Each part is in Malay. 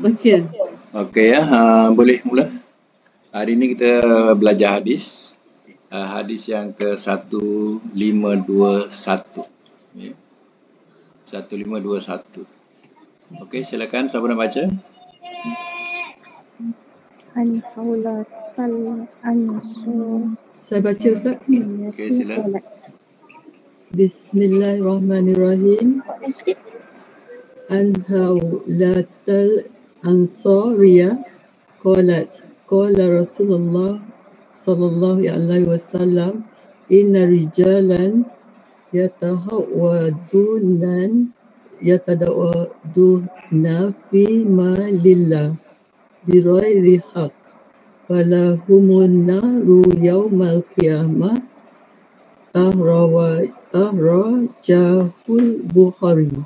Baca. Okey ya, boleh mula. Hari ini kita belajar hadis. Hadis yang ke-1521. Ya. 1521. Okey, silakan siapa nak baca? Al-Hawlatal Ansur. Saya baca Ustaz. Okey, sila. Bismillahirrahmanirrahim. Al-Hawlatal Ansariyah qalat qala Rasulullah sallallahu alaihi wasallam inna rijalan yatadawaduna fi ma lillah bighairi haqq falahumun naru yaumal qiyamah ahrajahul Bukhari.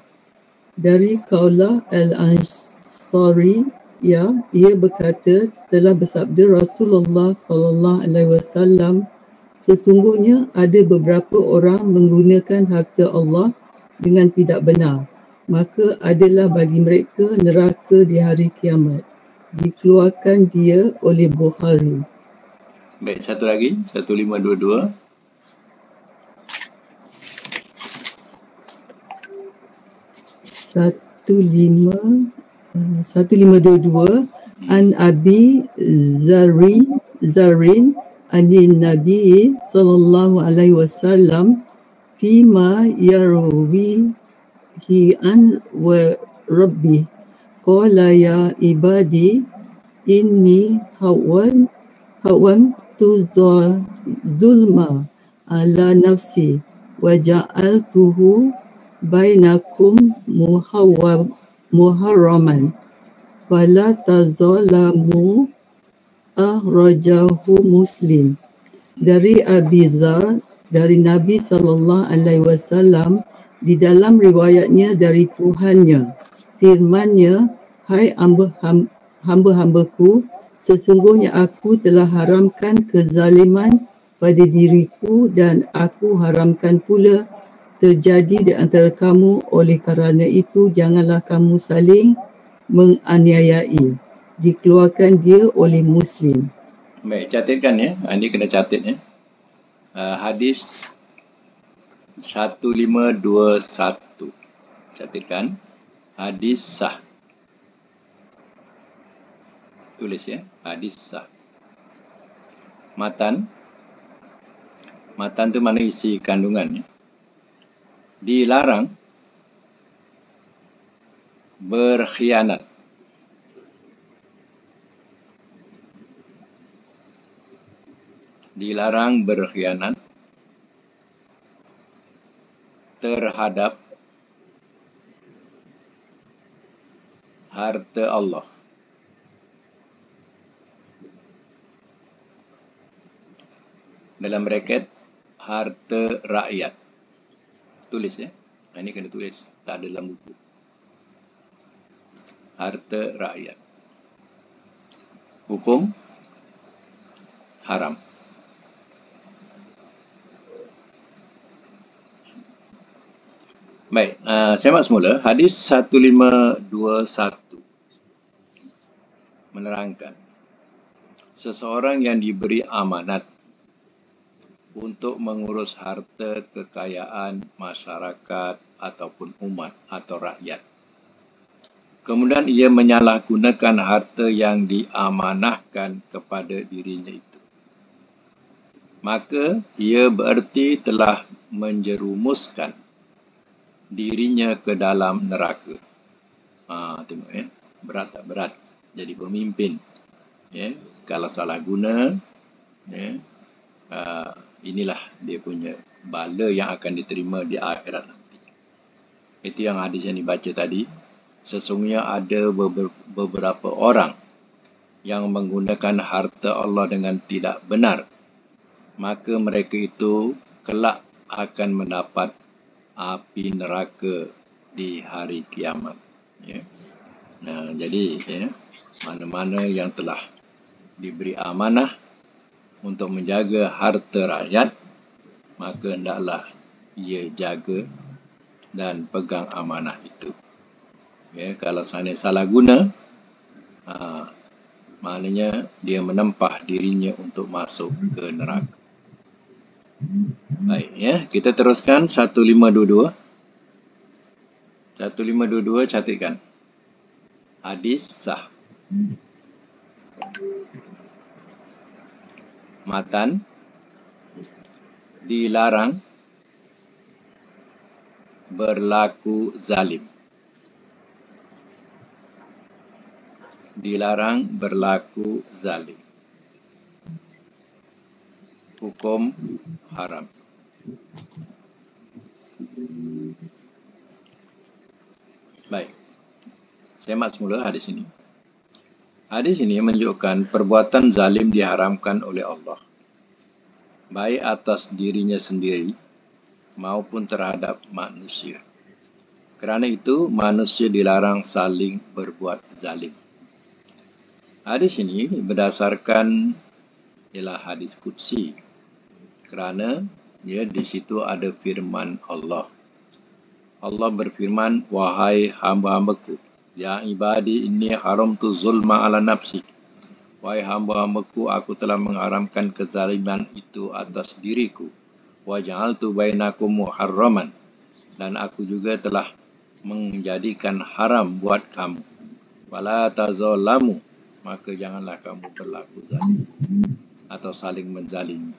Dari Kaulah Al-Ansari, ia berkata, telah bersabda Rasulullah sallallahu alaihi wasallam, sesungguhnya ada beberapa orang menggunakan harta Allah dengan tidak benar, maka adalah bagi mereka neraka di hari kiamat. Dikeluarkan dia oleh Bukhari. Baik, satu lagi, 1522. Satu lima dua an Abi Zarin anin Nabi sallallahu alaihi wasallam fima yarwihi an wa rabbi qala ya ibadi inni hawan tu zulma ala nafsi wa ja'altuhu bainakum muharraman fala tazalamu akhrajahu Muslim. Dari Abi Dzar, dari Nabi sallallahu alaihi wasallam, di dalam riwayatnya dari Tuhannya, firman-Nya, hai hamba-hambaku, sesungguhnya aku telah haramkan kezaliman pada diriku dan aku haramkan pula terjadi di antara kamu. Oleh kerana itu janganlah kamu saling menganiayai. Dikeluarkan dia oleh Muslim. Baik, catatkan ya. Ini kena catat ya. Hadis 1521. Catatkan. Hadis sah. Tulis ya. Hadis sah. Matan. Matan tu mana isi kandungannya. Dilarang berkhianat. Dilarang berkhianat terhadap harta Allah. Dalam bracket harta rakyat. Tulis ya. Ini kena tulis. Tak ada dalam buku. Harta rakyat. Hukum haram. Baik, semak semula. Hadis 1521 menerangkan seseorang yang diberi amanat untuk mengurus harta kekayaan masyarakat ataupun umat atau rakyat. Kemudian ia menyalahgunakan harta yang diamanahkan kepada dirinya itu. Maka ia bererti telah menjerumuskan dirinya ke dalam neraka. Tengok ya, berat tak berat jadi pemimpin. Ya, kalau salah guna, ya, inilah dia punya bala yang akan diterima di akhirat nanti. Itu yang hadis yang dibaca tadi. Sesungguhnya ada beberapa orang yang menggunakan harta Allah dengan tidak benar, maka mereka itu kelak akan mendapat api neraka di hari kiamat. Ya. Nah, jadi ya, mana-mana yang telah diberi amanah untuk menjaga harta rakyat, maka hendaklah ia jaga dan pegang amanah itu. Ya, kalau seandainya salah guna, Maknanya dia menempah dirinya untuk masuk ke neraka. Baik, ya, kita teruskan 1522. 1522 catatkan. Hadis sah. Matan dilarang berlaku zalim. Dilarang berlaku zalim. Hukum haram. Baik. Semak semula hadis ini. Hadis ini menunjukkan perbuatan zalim diharamkan oleh Allah, baik atas dirinya sendiri maupun terhadap manusia. Kerana itu, manusia dilarang saling berbuat zalim. Hadis ini berdasarkan ialah hadis qudsi, kerana di situ ada firman Allah. Allah berfirman, wahai hamba-hambaku, ya ibadi inni haramtu zulma ala nafsi. Wahai hamba-hambaku, aku telah mengharamkan kezaliman itu atas diriku. Wa ja'altu bainakum muharraman. Dan aku juga telah menjadikan haram buat kamu. Wala tazalamu. Maka janganlah kamu berlaku zalim atau saling menzalimi.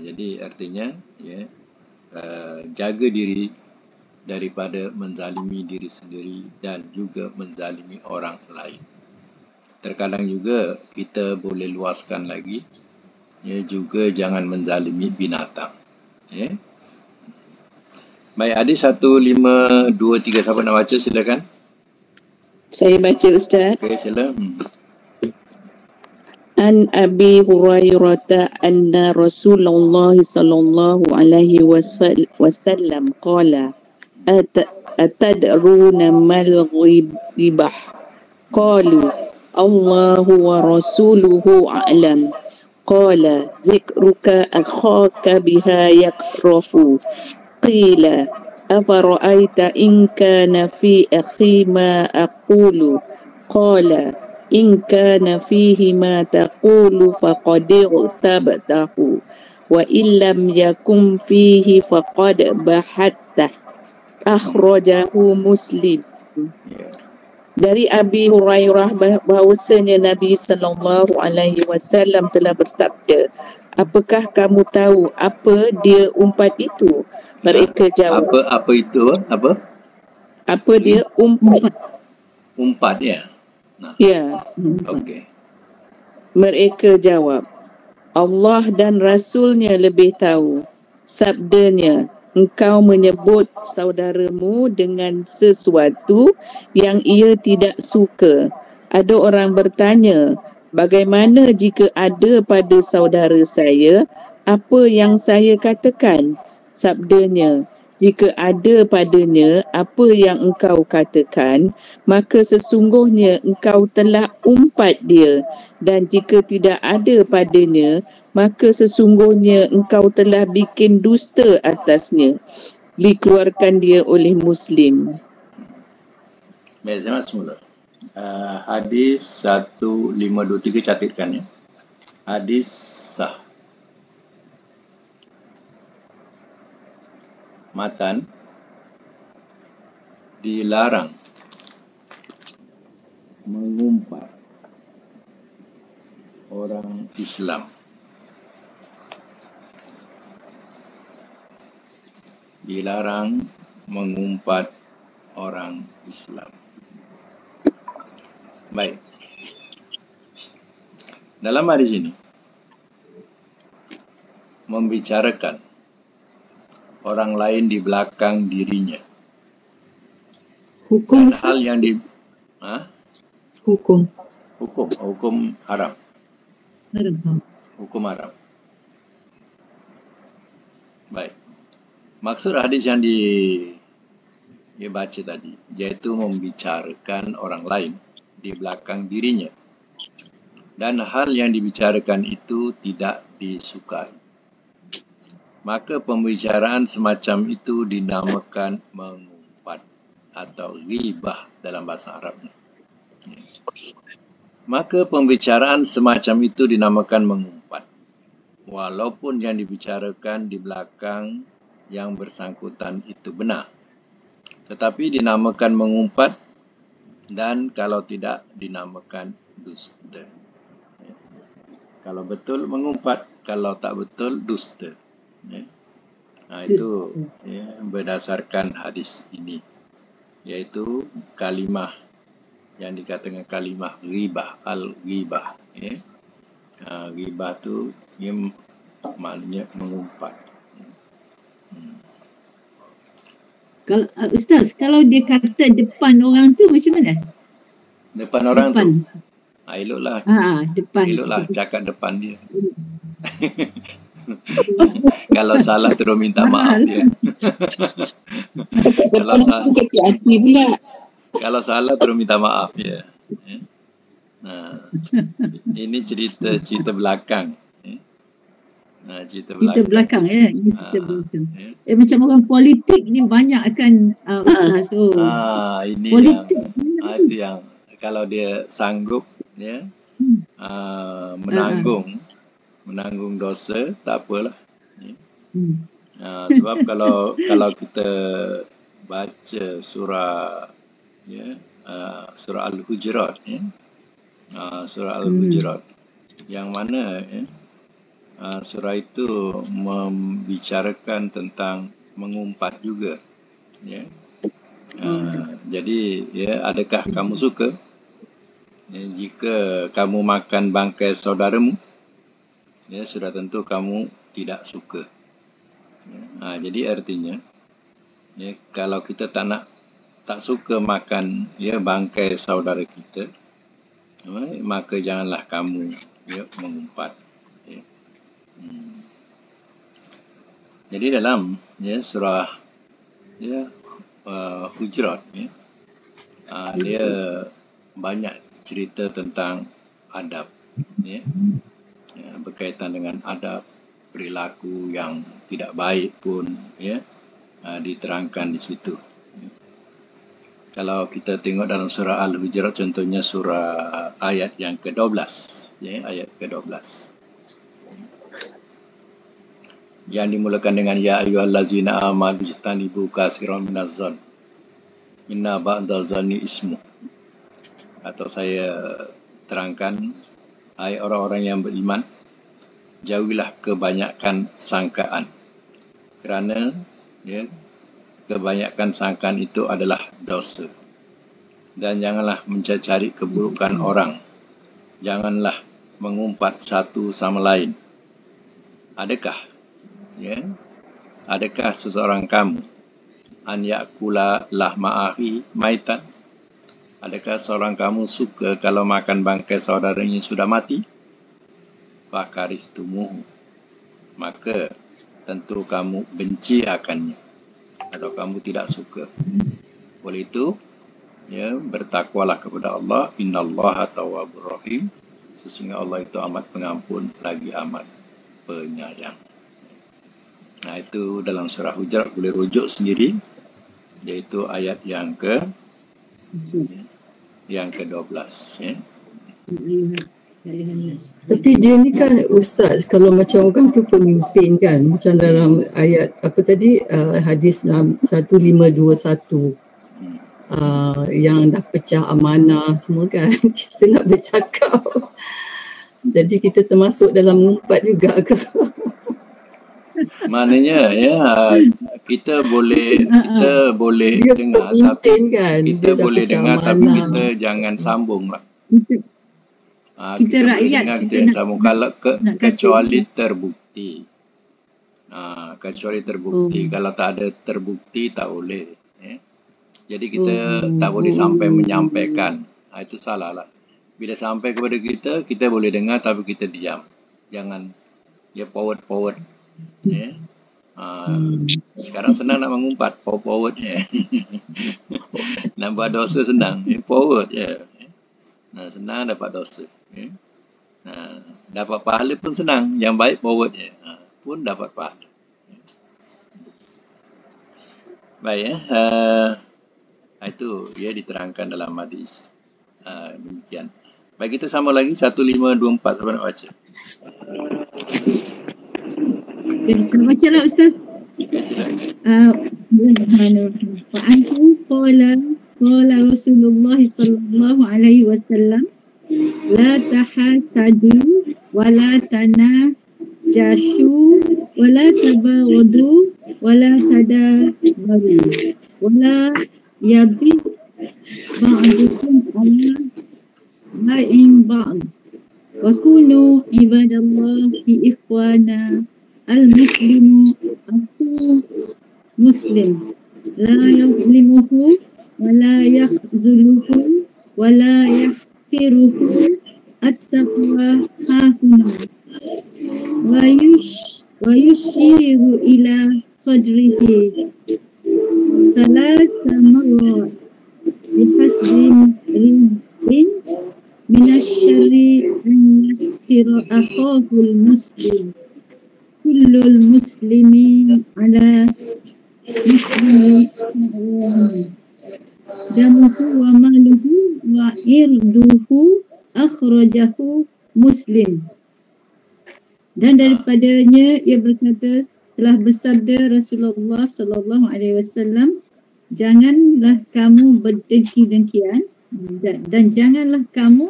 Jadi artinya, jaga diri daripada menzalimi diri sendiri dan juga menzalimi orang lain. Terkadang juga kita boleh luaskan lagi, juga jangan menzalimi binatang. Baik, hadis 1523, siapa nak baca, silakan. Saya baca, Ustaz. Okey, sila. An Abi Hurairah anna Rasulullah sallallahu alaihi wasallam qala atadruna mal ghibah qalu Allahu wa rasuluhu a'lam qala zikruka akhaka biha yakrahu qila afara'aita in kana fi akhi ma aqulu qala in kana fihi ma taqulu faqad tabtahu wa illam yakum fihi faqad bahatta. Akhrajahu Muslim. Dari Abi Hurairah bahawasanya Nabi sallallahu alaihi wasallam telah bersabda, apakah kamu tahu apa dia umpat itu? Mereka jawab, Apa itu? Apa dia umpat? Umpat, ya. Ya. Okey. Mereka jawab, Allah dan Rasulnya lebih tahu. Sabdanya, engkau menyebut saudaramu dengan sesuatu yang ia tidak suka. Ada orang bertanya, bagaimana jika ada pada saudara saya apa yang saya katakan? Sabdanya, jika ada padanya apa yang engkau katakan, maka sesungguhnya engkau telah umpat dia. Dan jika tidak ada padanya, maka sesungguhnya engkau telah bikin dusta atasnya. Dikeluarkan dia oleh Muslim. Baik, saya semula. Hadis 1523 catatkan, ya. Hadis sah. Matan dilarang mengumpat orang Islam. Dilarang mengumpat orang Islam. Baik. Dalam hadis ini membicarakan orang lain di belakang dirinya. Hukum hal yang Hukum haram. Haram. Hukum haram. Baik. Maksud hadis yang dibaca tadi, yaitu membicarakan orang lain di belakang dirinya. Dan hal yang dibicarakan itu tidak disukai. Maka pembicaraan semacam itu dinamakan mengumpat atau ghibah dalam bahasa Arabnya. Maka pembicaraan semacam itu dinamakan mengumpat. Walaupun yang dibicarakan di belakang yang bersangkutan itu benar. Tetapi dinamakan mengumpat dan kalau tidak dinamakan dusta. Kalau betul mengumpat, kalau tak betul dusta. Itu berdasarkan hadis ini. Iaitu kalimah yang dikatakan kalimah ghibah, al-ghibah. Ghibah tu maknanya mengumpat. Kalau Ustaz, kalau dia kata depan orang tu macam mana? Depan orang depan. tu? Eloklah. Depan. Eloklah cakap depan dia. Kalau salah terus minta maaf dia. Kalau salah terus minta maaf dia. Ini cerita belakang. Cerita belakang ya. Macam orang politik ni banyak akan ini politik itu yang kalau dia sanggup menanggung dosa, tak apalah. Sebab kalau kita baca surah surah Al-Hujurat surah Al-Hujurat yang mana surah itu membicarakan tentang mengumpat juga. Jadi adakah kamu suka jika kamu makan bangkai saudaramu? Sudah tentu kamu tidak suka. Jadi artinya kalau kita tak suka makan bangkai saudara kita, maka janganlah kamu mengumpat. Jadi dalam surah Hujurat dia banyak cerita tentang adab, berkaitan dengan adab, perilaku yang tidak baik pun diterangkan di situ. Kalau kita tengok dalam surah Al-Hujurat, contohnya surah ayat yang ke-12, ayat ke-12. Yang dimulakan dengan ya ayyuhallazina amanu ijtanibu katsiran minaz-zann inna ba'daz-zanni ismu. Atau saya terangkan, hai orang-orang yang beriman, jauhilah kebanyakan sangkaan, kerana kebanyakan sangkaan itu adalah dosa. Dan janganlah mencari keburukan orang, janganlah mengumpat satu sama lain. Adakah seseorang kamu an yakula lahma akhi maitan? Adakah seorang kamu suka kalau makan bangkai saudaranya sudah mati? Fakarihtumuhu, maka tentu kamu benci akannya atau kamu tidak suka. Oleh itu bertakwalah kepada Allah. Innallaha tawwabur rahim. Sesungguhnya Allah itu amat pengampun lagi amat penyayang. Itu dalam surah Hujurat, boleh rujuk sendiri, iaitu ayat yang ke-12. Tapi dia ni kan Ustaz, kalau macam orang tu pemimpin kan, macam dalam ayat apa tadi, hadis 1521, yang dah pecah amanah semua kan, kita nak bercakap, jadi kita termasuk dalam mengumpat juga ke? Maknanya kita boleh dengar, tapi kan, kita boleh dengar amanah. Tapi kita jangan sambung lah. Kita rakyat dengar, kita jangan sambung kalau kecuali terbukti. Kecuali terbukti. Kalau tak ada terbukti tak boleh. Jadi kita tak boleh sampai menyampaikan. Itu salah lah. Bila sampai kepada kita, kita boleh dengar tapi kita diam. Jangan forward. Sekarang senang nak mengumpat, forward nak buat dosa senang, forward senang dapat dosa, dapat pahala pun senang, yang baik forward pun dapat pahala. Baik itu diterangkan dalam hadis Demikian. Baik, kita sama lagi 1524. Siapa nak baca? Saya baca lah Ustaz. Okay, silakan. Anhu qala Rasulullah sallallahu alaihi wasallam la tahasadu wa la tanajashu wa la tabaghadu wa la tadabaru wa la yabi ba'dukum ala ma'in ba'd wa kunu ibadallahi ikhwana al-muslimu aku muslim la yazlimuhu wa la yakhzuluhu wa la yahqiruhu at-taqwa hahuna wa yushiru ila sadrihi salasa marrat bihasbin rin minasyari an yahqira akhahul muslim kullul muslimin ala muslimi damuhu wa maluhu wa irduhu akhrajahu Muslim. Dan daripadanya ia berkata, telah bersabda Rasulullah sallallahu alaihi wasallam, janganlah kamu berdengki-dengkian dan janganlah kamu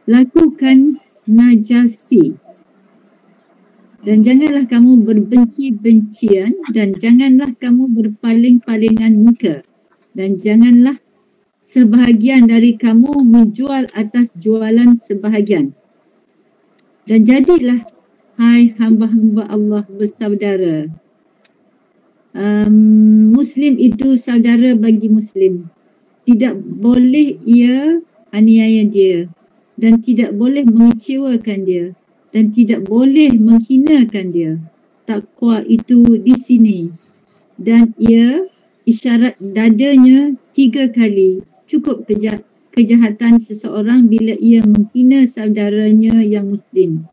lakukan najasi. Dan janganlah kamu berbenci-bencian dan janganlah kamu berpaling-palingan muka dan janganlah sebahagian dari kamu menjual atas jualan sebahagian. Dan jadilah hai hamba-hamba Allah bersaudara. Muslim itu saudara bagi Muslim. Tidak boleh ia aniaya dia dan tidak boleh mengecewakan dia dan tidak boleh menghinakan dia. Takwa itu di sini. Dan ia isyarat dadanya 3 kali. Cukup kejahatan seseorang bila ia menghina saudaranya yang Muslim.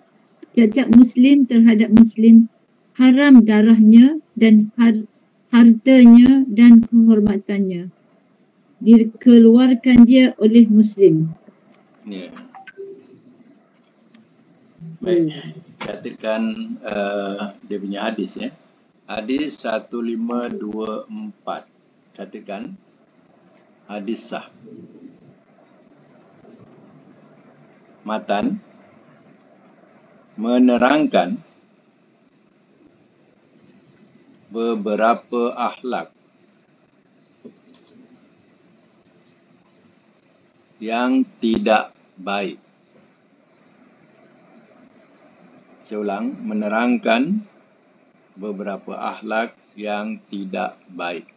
Tiap-tiap Muslim terhadap Muslim haram darahnya dan hartanya dan kehormatannya. Dikeluarkan dia oleh Muslim. Ya. Baik, katakan dia punya hadis ya. Hadis 1524. Katakan hadis sah. Matan menerangkan beberapa akhlak yang tidak baik. Saya ulang, menerangkan beberapa akhlak yang tidak baik.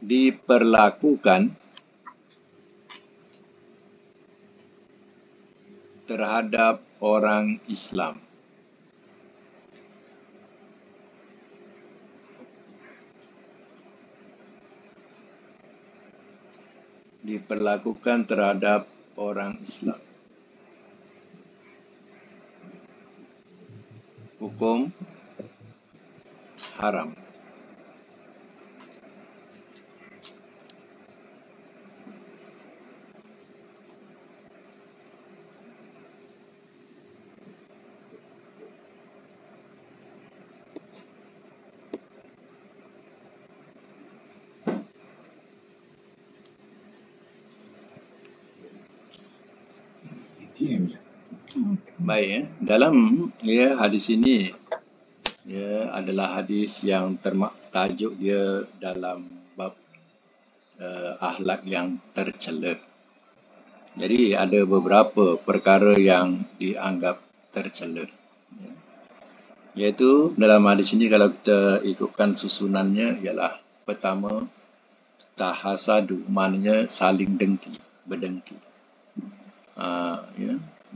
Diperlakukan terhadap orang Islam. Diperlakukan terhadap orang Islam. Hukum haram. Baik ya. Dalam hadis ini adalah hadis yang tajuk dia dalam bab akhlak yang tercela. Jadi ada beberapa perkara yang dianggap tercela. Iaitu dalam hadis ini kalau kita ikutkan susunannya ialah pertama tahasadu, maknanya saling dengki, berdengki.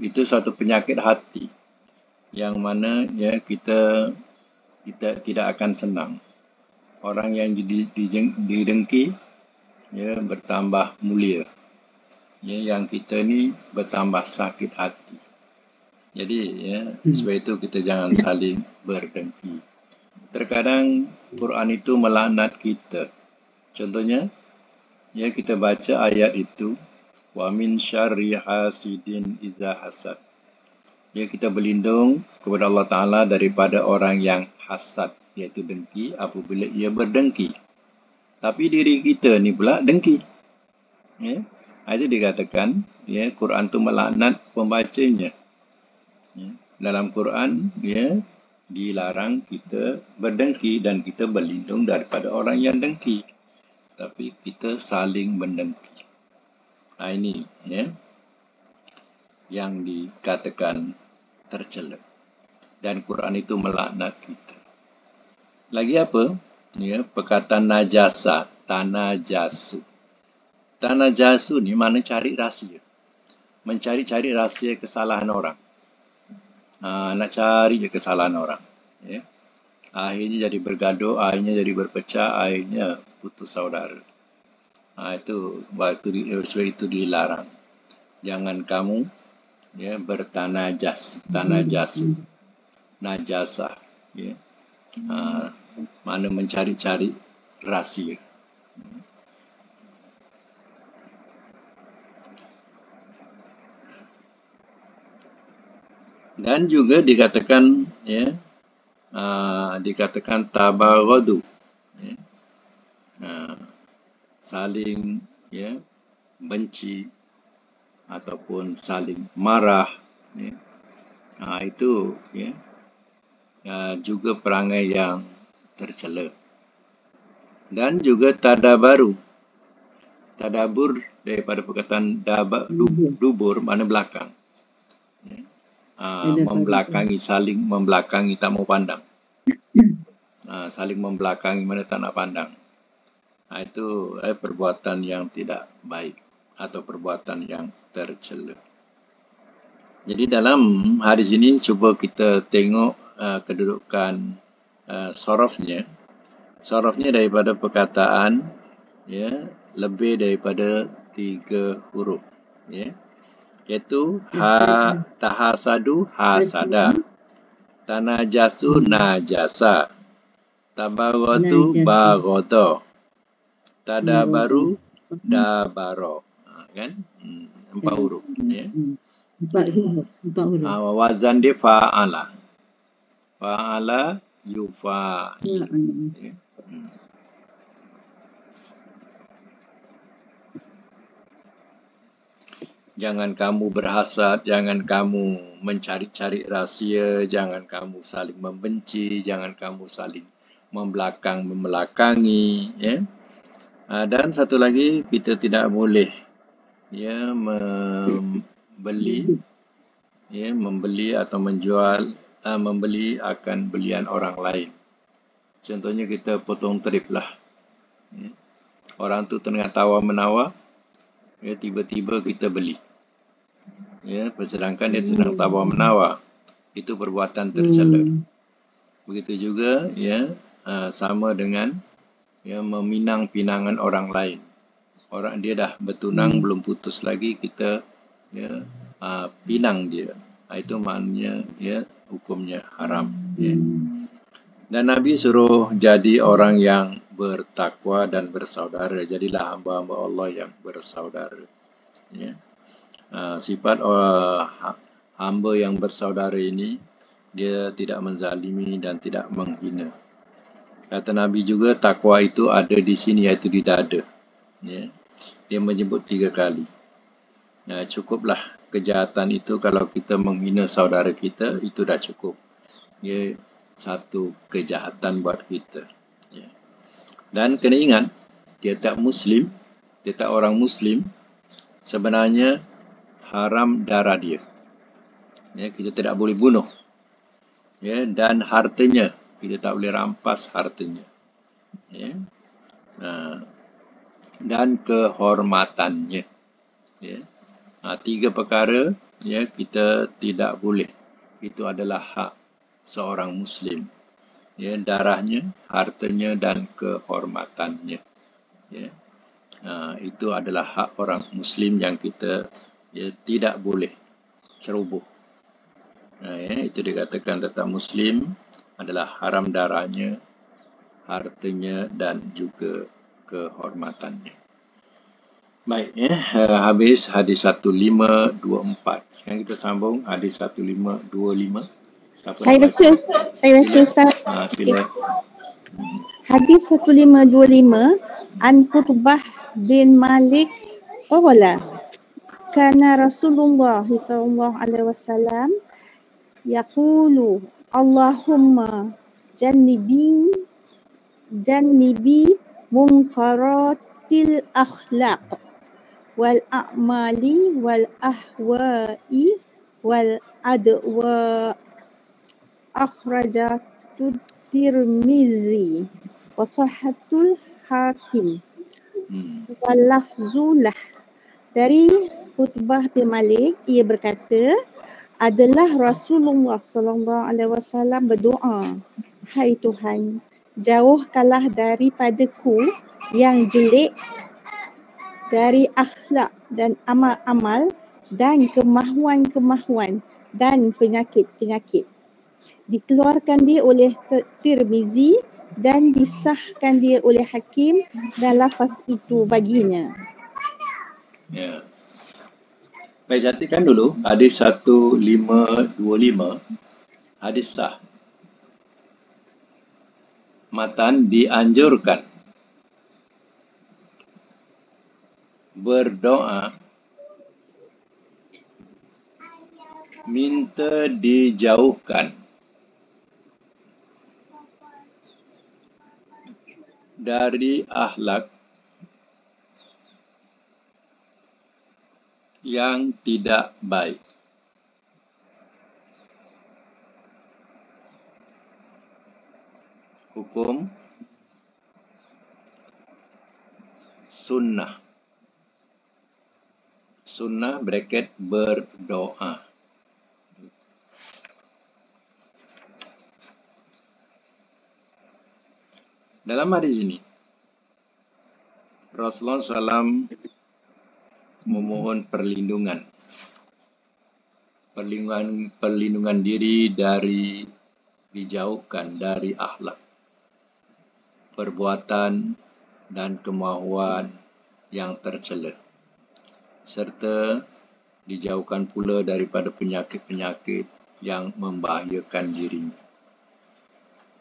Itu satu penyakit hati yang mana kita tidak akan senang. Orang yang didengki bertambah mulia. Yang kita ni bertambah sakit hati. Jadi sebab itu kita jangan saling berdengki. Terkadang Quran itu melaknat kita. Contohnya, kita baca ayat itu, wa min syarri hasidin idza hasad. Kita berlindung kepada Allah Ta'ala daripada orang yang hasad, iaitu dengki apabila ia berdengki. Tapi diri kita ni pula dengki. Itu dikatakan, Quran itu melaknat pembacanya. Dalam Quran, dilarang kita berdengki dan kita berlindung daripada orang yang dengki. Tapi kita saling mendengki. Ini yang dikatakan tercela. Dan Quran itu melaknat kita. Lagi apa? Perkataan najasa, tanajasu. Tanajasu ni mana cari rahsia. Mencari-cari rahsia kesalahan orang. Nak cari je kesalahan orang. Akhirnya jadi bergaduh, akhirnya jadi berpecah, akhirnya putus saudara. Itu sebab itu dilarang. Jangan kamu bertanajasu, najasa. Mana mencari-cari rahsia. Dan juga dikatakan dikatakan tabaghadu, saling benci ataupun saling marah. Itu juga perangai yang tercela. Dan juga tadabaru. Tadabur daripada perkataan dubur, mana belakang. Membelakangi, saling membelakangi, tak mau pandang. Saling membelakangi, mana tak nak pandang. Itu perbuatan yang tidak baik atau perbuatan yang tercela. Jadi dalam hadis ini cuba kita tengok kedudukan sorofnya. Sorofnya daripada perkataan lebih daripada 3 huruf. Iaitu tahasadu, hasada, tanajasu, najasa, tabaghadu, baghada, tadabaru, dabaro. Kan? 4 huruf. 4 huruf. Wazan dia fa'ala. Fa'ala yufa'il. Jangan kamu berhasad, jangan kamu mencari-cari rahsia, jangan kamu saling membenci, jangan kamu saling membelakangi. Dan satu lagi, kita tidak boleh membeli atau menjual, membeli akan belian orang lain. Contohnya kita potong trip lah. Orang tu tengah tawar-menawar, tiba-tiba kita beli. Sedangkan dia sedang tawar-menawar. Itu perbuatan tercela. Begitu juga sama dengan meminang pinangan orang lain. Orang dia dah bertunang, belum putus lagi, kita pinang dia. Itu maknanya hukumnya haram. Dan Nabi suruh jadi orang yang bertakwa dan bersaudara. Jadilah hamba-hamba Allah yang bersaudara. Sifat hamba yang bersaudara ini, dia tidak menzalimi dan tidak menghina. Kata Nabi juga, takwa itu ada di sini, iaitu di dada. Dia menyebut 3 kali. Cukuplah kejahatan itu kalau kita menghina saudara kita, itu dah cukup. Satu kejahatan buat kita. Dan kena ingat, tiap-tiap Muslim, tiap-tiap orang Muslim, sebenarnya haram darah dia. Kita tidak boleh bunuh. Dan hartanya, kita tak boleh rampas hartanya. Dan kehormatannya. 3 perkara kita tidak boleh. Itu adalah hak seorang Muslim. Darahnya, hartanya dan kehormatannya. Itu adalah hak orang Muslim yang kita tidak boleh ceroboh. Itu dikatakan tentang Muslim adalah haram darahnya, hartanya dan juga kehormatannya. Baik, habis hadis 1524. Sekarang kita sambung hadis 1525. Siapa Saya nak baca, Ustaz. Sila. Hadis 1525 an Qutbah bin Malik qala kana Rasulullah sallallahu alaihi wasallam yaqulu Allahumma jannibi munkaratil akhlaq wal a'mali wal ahwa'i wal adwa akhrajatul Tirmizi wa sahahatul Hakim wal lafzulah. Dari Qutbah bin Malik, ia berkata, adalah Rasulullah sallallahu alaihi wasallam berdoa, hai Tuhan, jauhkanlah daripadaku yang jelek dari akhlak dan amal-amal dan kemahuan-kemahuan dan penyakit-penyakit. Dikeluarkan dia oleh Tirmizi dan disahkan dia oleh Hakim dan lafaz itu baginya. Ya. Baik, cantikkan dulu hadis 1525, hadis sah. Matan dianjurkan berdoa minta dijauhkan dari akhlak yang tidak baik. Hukum sunnah. Sunnah bracket berdoa. Dalam hadis ini, Rasulullah SAW memohon perlindungan diri dari dijauhkan dari akhlak, perbuatan dan kemahuan yang tercela, serta dijauhkan pula daripada penyakit-penyakit yang membahayakan dirinya.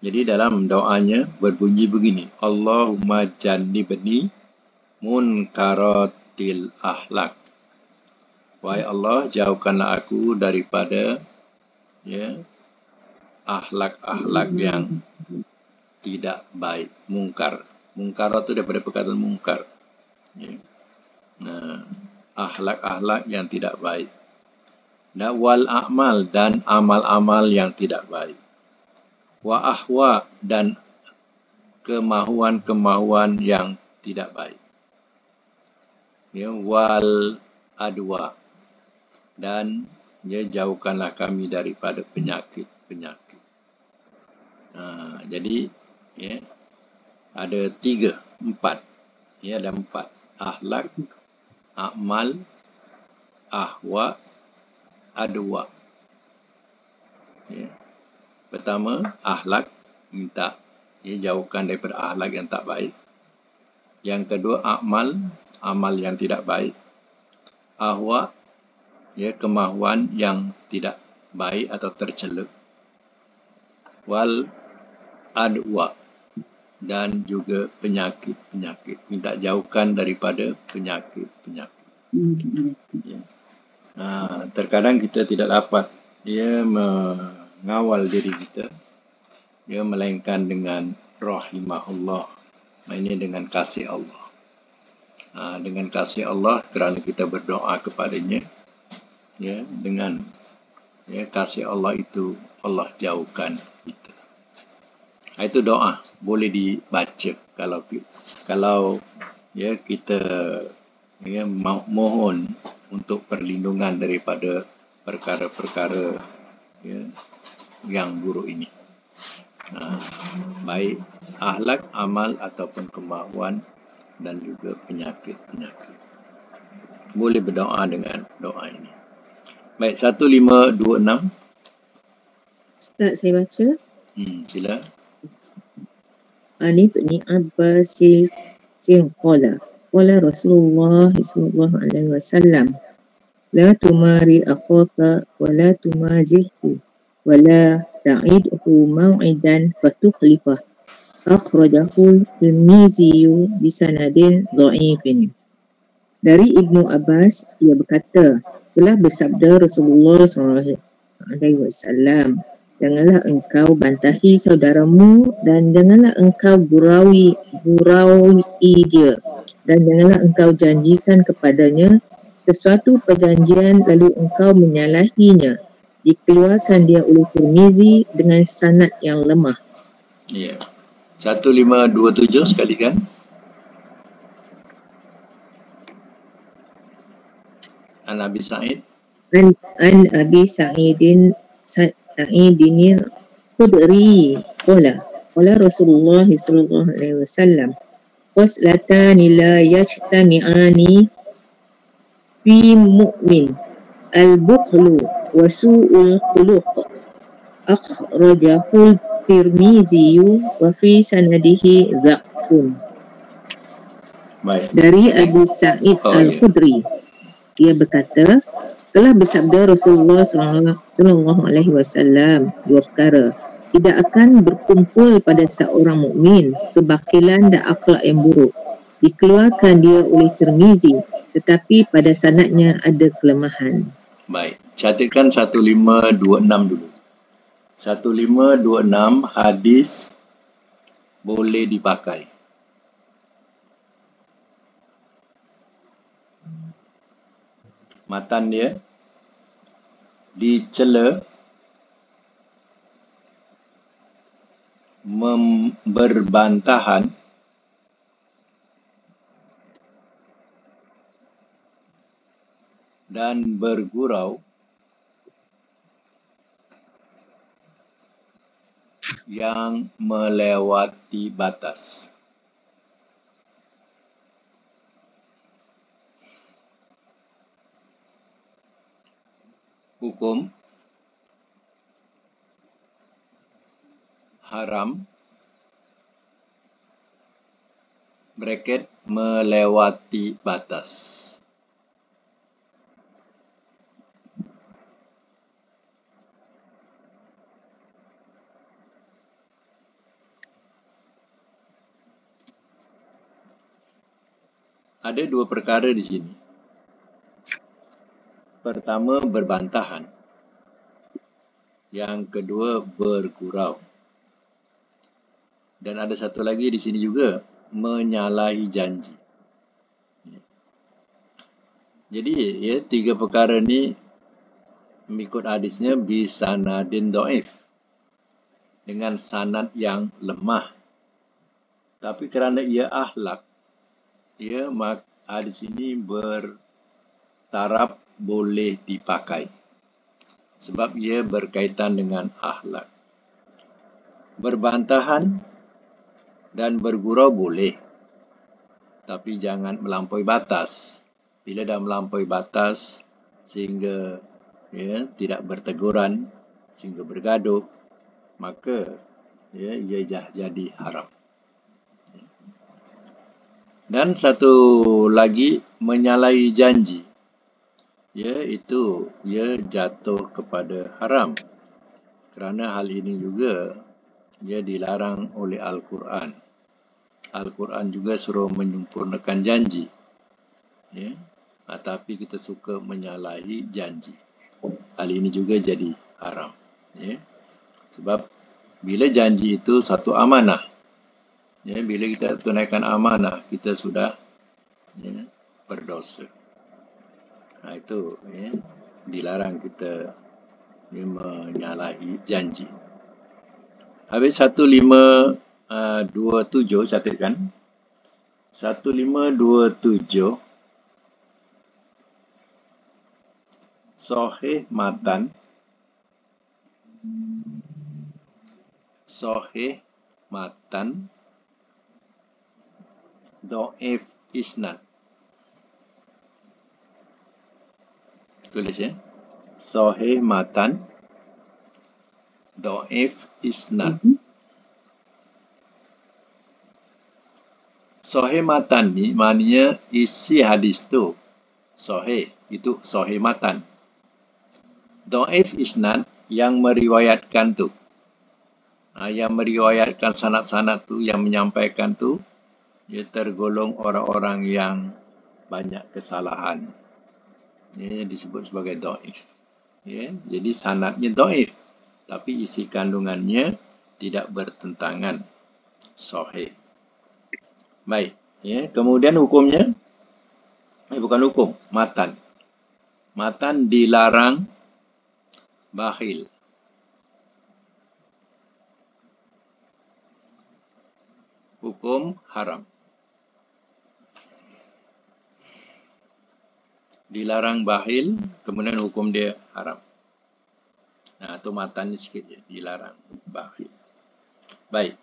Jadi dalam doanya berbunyi begini, Allahumma jannibni munkaratil akhlak. Wahai Allah, jauhkanlah aku daripada akhlak-akhlak yang tidak baik, mungkar. Mungkar itu daripada perkataan mungkar. Akhlak-akhlak yang tidak baik. Dan wal a'mal, dan amal-amal yang tidak baik. Wa ahwa, dan kemahuan-kemahuan yang tidak baik. Wal adwa, dan jauhkanlah kami daripada penyakit-penyakit. Jadi ada 4. Ada 4. Akhlak, amal, ahwa, adwa. Pertama, akhlak, minta jauhkan daripada akhlak yang tak baik. Yang kedua, amal yang tidak baik. Ahwa, kemahuan yang tidak baik atau tercela. Wal adwa, dan juga penyakit-penyakit. Minta jauhkan daripada penyakit-penyakit. Terkadang kita tidak dapat mengawal diri kita, melainkan dengan rahimahullah. Ini dengan kasih Allah. Dengan kasih Allah kerana kita berdoa kepadanya, dengan kasih Allah itu Allah jauhkan kita. Itu doa, boleh dibaca kalau kita mohon untuk perlindungan daripada perkara-perkara yang buruk ini. Baik akhlak, amal ataupun kemahuan dan juga penyakit-penyakit. Boleh berdoa dengan doa ini. Baik, 1526. Ustaz, saya baca. Sila. Ani Ibni Abbas qala Rasulullah sallallahu alaihi wasallam la tumari akhaka wa la tumazihhu wa la ta'idhu maw'idan fatukhlifah. Akhrajahu Tirmizi bisanadin dha'ifin. Dari Ibnu Abbas, ia berkata, telah bersabda Rasulullah SAW, janganlah engkau bantahi saudaramu dan janganlah engkau guraui dia dan janganlah engkau janjikan kepadanya sesuatu perjanjian lalu engkau menyalahinya. Dikeluarkan dia oleh Tirmizi dengan sanad yang lemah. Ya. 1527 sekali kan? An Abi Sa'id. An Abi Sa'idin Khudri qala Rasulullah sallallahu alaihi wasallam waslatani la yajtami'ani fi mu'min al-bukhlu wa su'ul khuluq. Akhrajahu Tirmizi wa fi sanadihi dha'fun. Dari Abu Sa'id Al-Khudri, ia berkata, telah bersabda Rasulullah sallallahu alaihi wasallam dua perkara. Tidak akan berkumpul pada seorang mukmin kebakilan dan akhlak yang buruk. Dikeluarkan dia oleh Tirmizi, tetapi pada sanadnya ada kelemahan. Baik, catatkan 1526 dulu. 1526 hadis boleh dipakai. Matan dia dicela berbantahan dan bergurau yang melewati batas. Hukum haram bracket melewati batas. Ada dua perkara di sini. Pertama, berbantahan. Yang kedua, bergurau. Dan ada satu lagi di sini juga, menyalahi janji. Jadi, ya, tiga perkara ni mengikut hadisnya bisanadin dhaif. Dengan sanad yang lemah. Tapi kerana ia akhlak, ya, hadis ini bertaraf boleh dipakai. Sebab ia berkaitan dengan akhlak. Berbantahan dan bergurau boleh. Tapi jangan melampaui batas. Bila dah melampaui batas sehingga ya, tidak berteguran, sehingga bergaduh, maka ya, ia jadi haram. Dan satu lagi, menyalahi janji. Ya, itu ia jatuh kepada haram. Kerana hal ini juga ia dilarang oleh Al-Quran. Al-Quran juga suruh menyempurnakan janji. Ya, tapi kita suka menyalahi janji. Hal ini juga jadi haram. Ya. Sebab bila janji itu satu amanah. Ya, bila kita tunaikan amanah, kita sudah ya, berdosa. Nah, itu ya, dilarang kita ya, menyalahi janji. Habis 1527 catatkan. 1527 Sahih matan dhaif isnad. Tulis ya. Sahih matan Dhaif isnad. Sahih matan ni maknanya isi hadis tu sahih, itu sahih matan. Dhaif isnad yang meriwayatkan tu. Yang meriwayatkan sanad-sanad tu, yang menyampaikan tu, dia tergolong orang-orang yang banyak kesalahan. Ini disebut sebagai dhaif. Ya, jadi sanadnya dhaif, tapi isi kandungannya tidak bertentangan, sahih. Baik, ya, kemudian hukumnya, bukan hukum, matan. Matan dilarang bakhil. Hukum haram. Dilarang bakhil, kemudian hukum dia haram. Nah, itu matan sikit je, dilarang bakhil. Baik.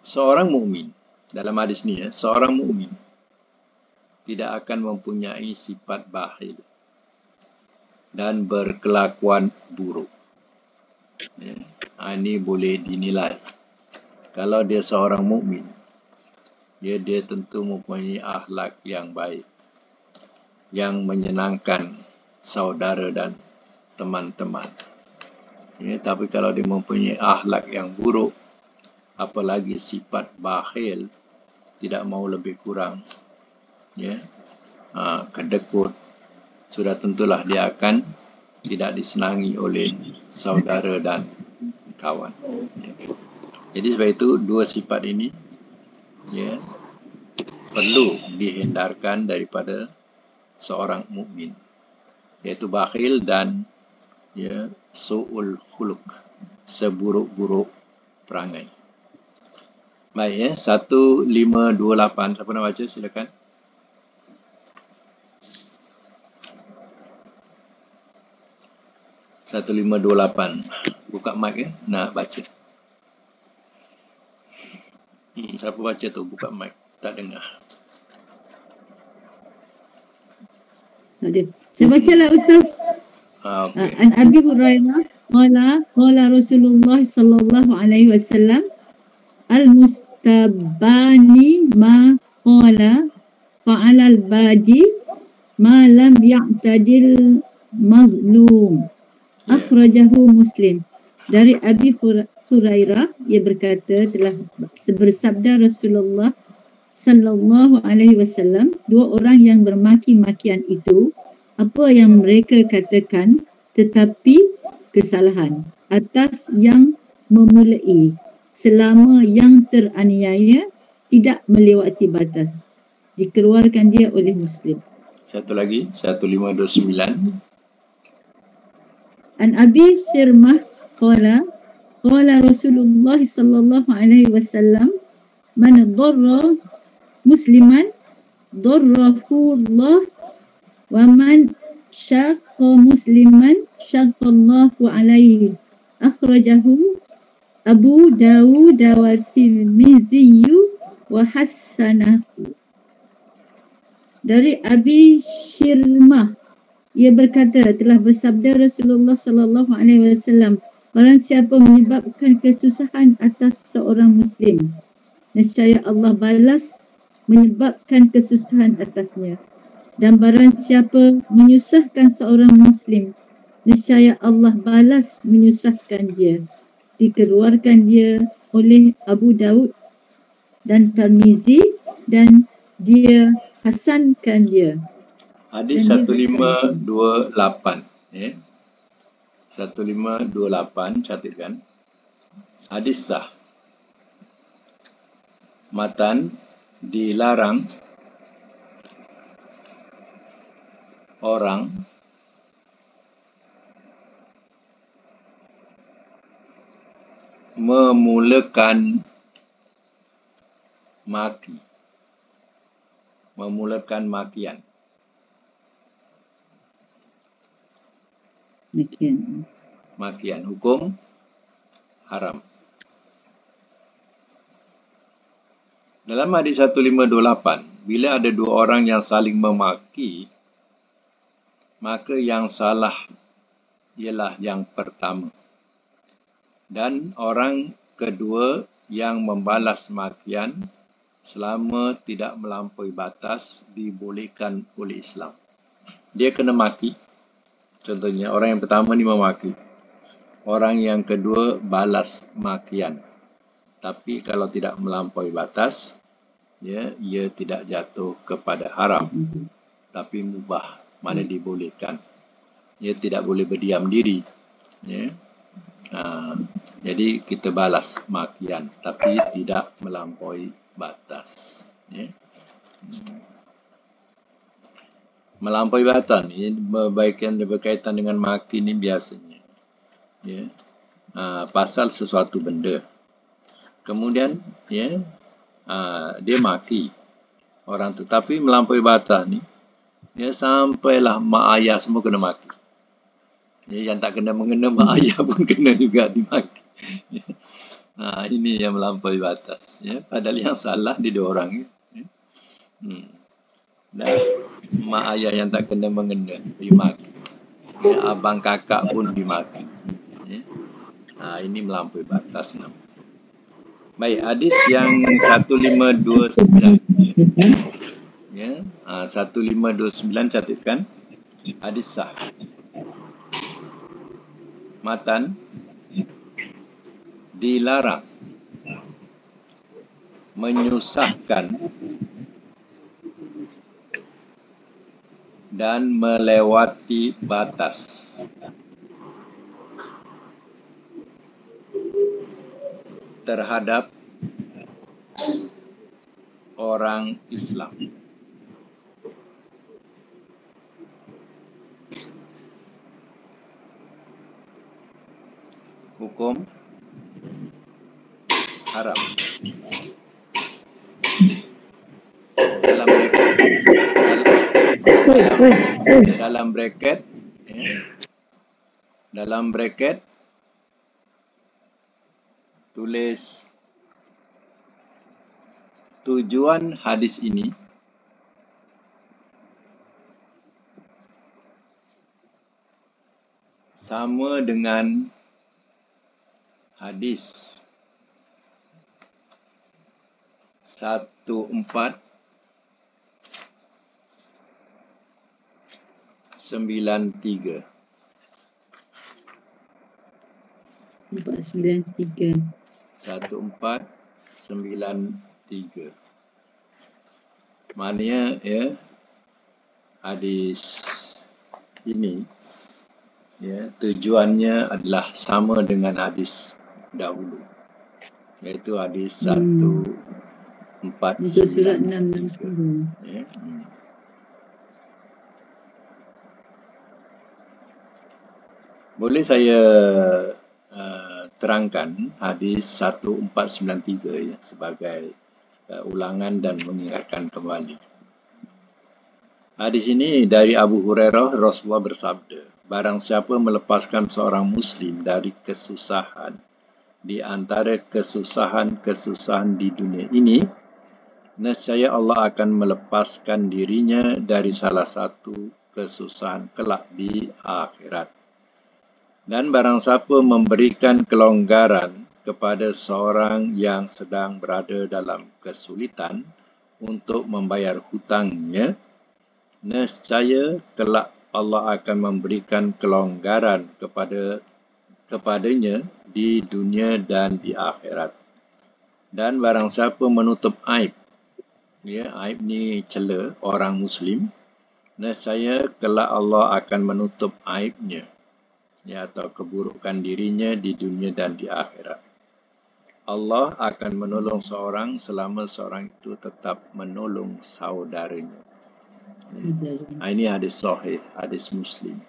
Seorang mukmin, dalam hadis ni ya, seorang mukmin tidak akan mempunyai sifat bakhil dan berkelakuan buruk. Ya, ini boleh dinilai. Kalau dia seorang mukmin, dia tentu mempunyai akhlak yang baik, yang menyenangkan saudara dan teman-teman. Ya, tapi kalau dia mempunyai akhlak yang buruk, apalagi sifat bakhil, tidak mau lebih kurang, ya, kedekut, sudah tentulah dia akan tidak disenangi oleh saudara dan kawan. Ya. Jadi sebab itu dua sifat ini, ya, perlu dihindarkan daripada seorang mukmin, yaitu bakhil dan, ya, su'ul khuluq, seburuk-buruk perangai. Baik, ya, 1528. Siapa nak baca? Silakan. Satu 1528. Buka mic ya, nak baca. Siapa baca tu? Buka mic. Tak dengar. Ada. Saya baca lah Ustaz. Okay. An Abi Hurairah qala Rasulullah sallallahu alaihi wasallam al-mustabani ma qala fa'ala al-badi ma lam ya'tadil mazlum. Akhrajahu Muslim. Dari Abi Hurairah, ia berkata, telah bersabda Rasulullah sallallahu alaihi wasallam, dua orang yang bermaki-makian itu, apa yang mereka katakan tetapi kesalahan atas yang memulai, selama yang teraniaya tidak melewati batas. Dikeluarkan dia oleh Muslim. Satu lagi, 1529. An Abi Sirmah qala Rasulullah sallallahu alaihi wasallam, man dharra musliman dharrahu Allah wa man syaqqa musliman syaqqallahu alaihi. Akhrajahu Abu Dawud wa Tirmizi wa hasanahu. Dari Abi Sirmah, ia berkata, telah bersabda Rasulullah sallallahu alaihi wasallam, barang siapa menyebabkan kesusahan atas seorang muslim, nescaya Allah balas menyebabkan kesusahan atasnya. Dan barang siapa menyusahkan seorang muslim, nescaya Allah balas menyusahkan dia. Dikeluarkan dia oleh Abu Daud dan Tirmizi dan dia hasankan dia. Hadis 1528, ya. 1528, catatkan. Hadis sah. Matan dilarang orang memulakan makian. Makian, hukum haram. Dalam hadis 1528, bila ada dua orang yang saling memaki, maka yang salah ialah yang pertama. Dan orang kedua yang membalas matian selama tidak melampaui batas dibolehkan oleh Islam. Dia kena maki. Contohnya, orang yang pertama ni memaki. Orang yang kedua balas makian. Tapi kalau tidak melampaui batas, ia tidak jatuh kepada haram. Tapi mubah, mana dibolehkan. Ia tidak boleh berdiam diri. Ya. Jadi kita balas makian, tapi tidak melampaui batas. Ya. Melampaui batas ni berkaitan dengan maki ni biasanya. Ya. Pasal sesuatu benda. Kemudian ya, dia maki orang tu, tapi melampaui batas ni, ya, sampailah mak ayah semua kena maki. Ya, yang tak kena mengena mak ayah pun kena juga dimaki. Ya. Ini yang melampaui batas. Ya. Padahal yang salah di dua orang. Ya. Dan mak ayah yang tak kena mengena dimaki. Ya, abang kakak pun dimaki. Ya. Ini melampaui batas. Baik, hadis yang 1529. Ya, 1529 catatkan. Hadis sah. Matan, dilarang menyusahkan dan melewati batas terhadap orang Islam. Hukum haram. Dalam bracket tulis tujuan hadis ini sama dengan hadis 1493. Maknanya ya, hadis ini ya, tujuannya adalah sama dengan hadis dahulu, iaitu hadis 1493. Surat 660. Ya. Boleh saya terangkan hadis 1493 ya, sebagai ulangan dan mengingatkan kembali. Hadis ini dari Abu Hurairah, Rasulullah bersabda, barang siapa melepaskan seorang Muslim dari kesusahan di antara kesusahan-kesusahan di dunia ini, nescaya Allah akan melepaskan dirinya dari salah satu kesusahan kelak di akhirat. Dan barang siapa memberikan kelonggaran kepada seorang yang sedang berada dalam kesulitan untuk membayar hutangnya, nescaya kelak Allah akan memberikan kelonggaran kepadanya di dunia dan di akhirat. Dan barang siapa menutup aib, ya, aib ni cela orang Muslim, nescaya kelak Allah akan menutup aibnya, ya, atau keburukan dirinya di dunia dan di akhirat. Allah akan menolong seorang selama seorang itu tetap menolong saudaranya. Ini hadis sahih, hadis Muslim.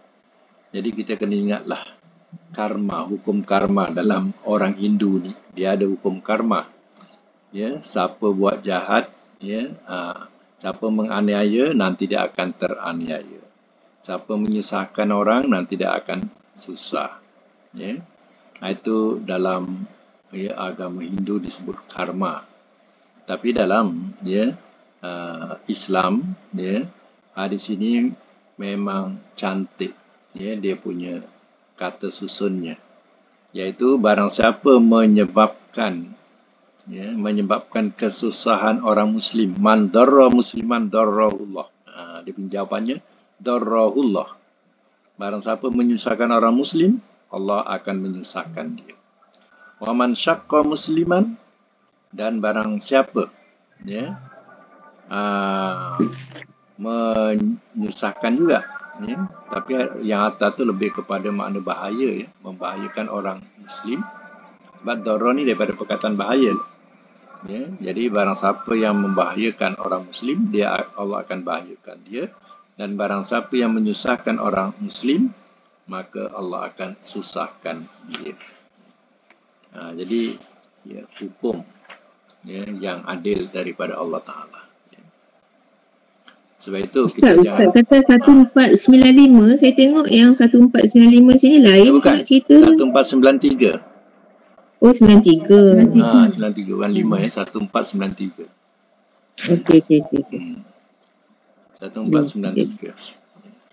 Jadi kita kena ingatlah karma, hukum karma dalam orang Hindu ni. Dia ada hukum karma. Ya, siapa buat jahat, ya, siapa menganiaya nanti dia akan teraniaya. Siapa menyusahkan orang nanti dia akan susah. Ya. Itu dalam agama Hindu disebut karma. Tapi dalam Islam, hadis ini memang cantik. Ya, dia punya kata susunnya, iaitu barang siapa menyebabkan kesusahan orang muslim, man darra musliman darrahullah. Dia punya jawapannya darrahullah. Barang siapa menyusahkan orang muslim, Allah akan menyusahkan dia. Wa man syaqqa musliman, dan barang siapa menyusahkan juga, tapi yang atas tu lebih kepada makna bahaya, membahayakan orang muslim. Bad darra ni daripada perkataan bahaya. Jadi barang siapa yang membahayakan orang muslim, Allah akan bahayakan dia. Dan barang siapa yang menyusahkan orang muslim, maka Allah akan susahkan dia. Jadi hukum yang adil daripada Allah Ta'ala. Sebab itu Ustaz kata 1495, saya tengok yang 1495 sini lain pula cerita. 1493. Oh, 93. 93 bukan 5 1493. Okey. 1493.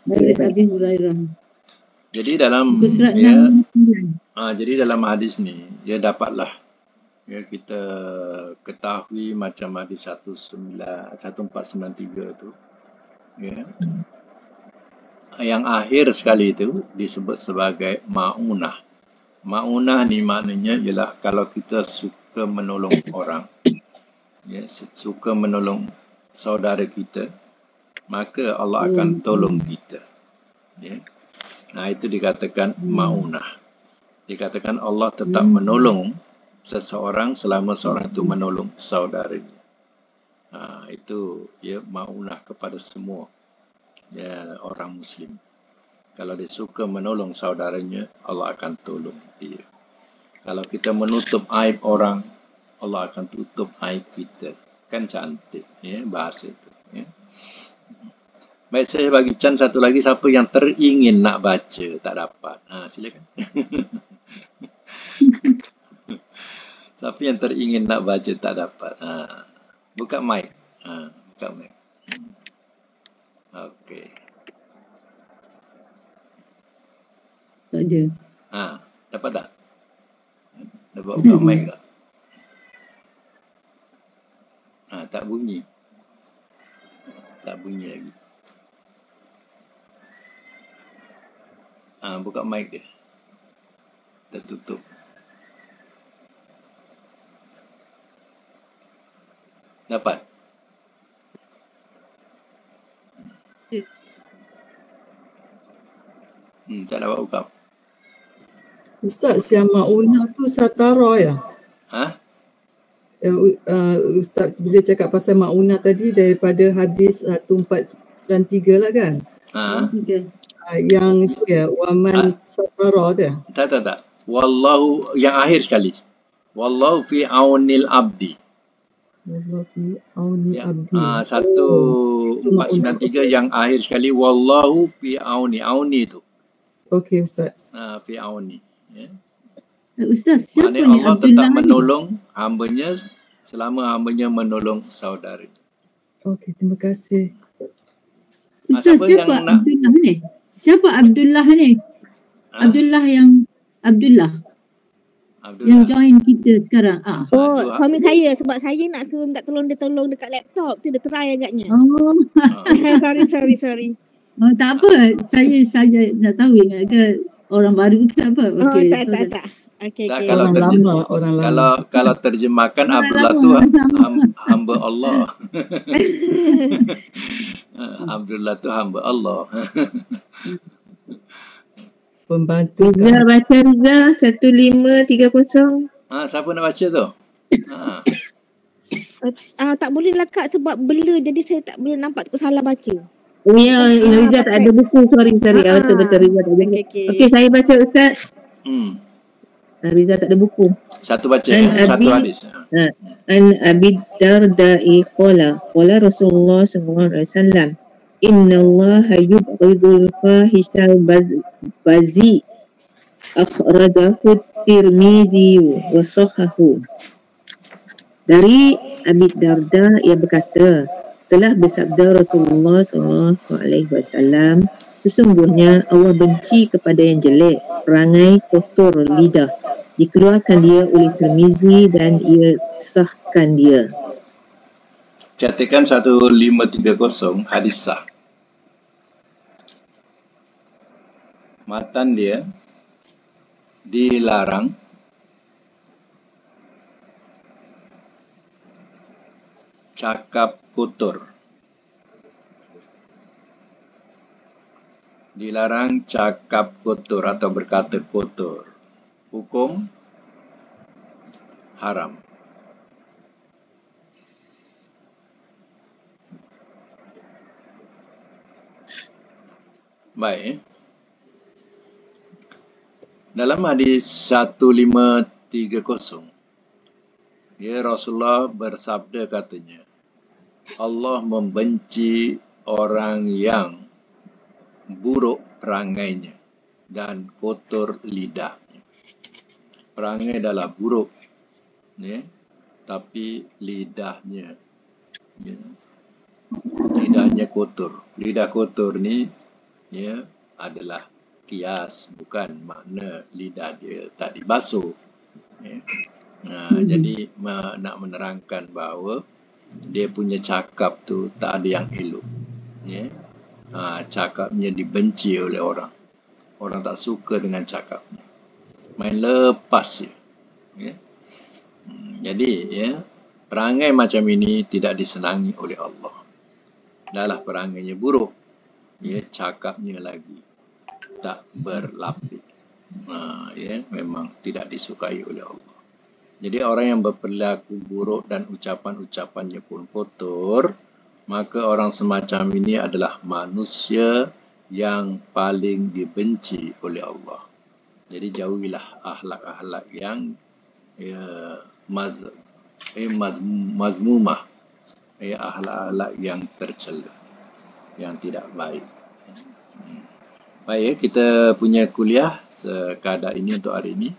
Dari Abi Hurairah. Jadi dalam hadis ni dia dapatlah kita ketahui macam hadis 1493 tu, yang akhir sekali itu disebut sebagai ma'unah. Ma'unah ni maknanya ialah kalau kita suka menolong orang, suka menolong saudara kita, maka Allah akan tolong kita. Itu dikatakan ma'unah. Dikatakan Allah tetap menolong seseorang selama seorang itu menolong saudaranya. Itu ma'unah kepada semua orang muslim. Kalau dia suka menolong saudaranya, Allah akan tolong dia. Kalau kita menutup aib orang, Allah akan tutup aib kita. Kan cantik bahasa itu. Baik, saya bagi chance satu lagi, siapa yang teringin nak baca tak dapat. Silakan. Siapa yang teringin nak baca tak dapat. Buka mic. Buka mic. Okey. Tak ada. Dapat tak? Dapat buka mic tak? Tak bunyi. Tak bunyi lagi. Buka mic dia. Tertutup. Dapat? Tak dapat buka. Ustaz, yang ma'unah tu satara ya? Ustaz bila cakap pasal ma'unah tadi daripada hadis 1493 lah kan? Yang itu waman satara tu ya? Tak. Wallahu, yang akhir sekali. Wallahu fi aunil abdi. Wallahu fi auni abdi. 1493 yang akhir sekali, wallahu fi auni. Auni tu. Okey Ustaz. Fi auni. Ustaz, siapa ni Allah Abdullah tetap menolong hambanya selama hambanya menolong saudara. Okey, terima kasih. Ustaz, siapa Abdullah ni? Siapa Abdullah ni? Abdullah yang join kita sekarang. Suami saya, sebab saya nak suruh minta tolong dekat laptop tu, dia try agaknya. Sorry. Tak apa, saya nak tahu ingat ke orang baru ke apa? Okay, tak. Okay. Orang lama. Kalau terjemahkan Abdullah tu hamba Allah. Abdullah tu hamba Allah. Pembantu Riza baca Riza 1530. Siapa nak baca tu? Tak boleh lah Kak, sebab bela jadi saya tak boleh nampak tu salah baca. Ya, Riza tak ada buku. Sorry. Betul Riza tak ada buku. Okey, saya baca Ustaz. Riza tak ada buku. Satu baca satu hadis. An Abi Darda'i qala Rasulullah sallallahu alaihi wasallam, inna Allah yubghidul fahishal bazi akhrajahu Tirmizi wa sahahu. Dari Abi Darda, ia berkata, telah bersabda Rasulullah sallallahu alaihi wasallam, Sesungguhnya Allah benci kepada yang jelek, perangai kotor lidah. Dikeluarkan dia oleh Tirmizi dan ia sahkan dia. Catikan 1530 hadis sah. Matan dia dilarang cakap kotor. Dilarang cakap kotor atau berkata kotor. Hukum haram. Baik. Dalam hadis 1530, ya Rasulullah bersabda katanya, Allah membenci orang yang buruk perangainya dan kotor lidahnya. Perangai adalah buruk, ya, tapi lidahnya, ya, lidahnya kotor. Lidah kotor ni, ya, adalah kias, bukan makna lidah dia tak dibasuh. Ya. Jadi nak menerangkan bahawa dia punya cakap tu tak ada yang elok. Ya. Cakapnya dibenci oleh orang. Orang tak suka dengan cakapnya. Main lepas je. Ya. Jadi, ya, perangai macam ini tidak disenangi oleh Allah. Dahlah perangainya buruk. Ya, cakapnya lagi tak berlapik. Ya, memang tidak disukai oleh Allah. Jadi orang yang berperilaku buruk dan ucapan-ucapannya pun kotor, maka orang semacam ini adalah manusia yang paling dibenci oleh Allah. Jadi jauhilah akhlak-akhlak yang mazmumah, akhlak-akhlak yang tercela, yang tidak baik. Baik, kita punya kuliah sekadar ini untuk hari ini.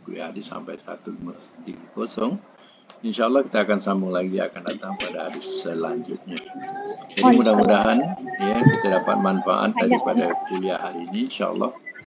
Kuliah hadis sampai 1530. InsyaAllah kita akan sambung lagi, akan datang pada hadis selanjutnya. Jadi mudah-mudahan, ya, kita dapat manfaat daripada kuliah hari ini, insyaAllah.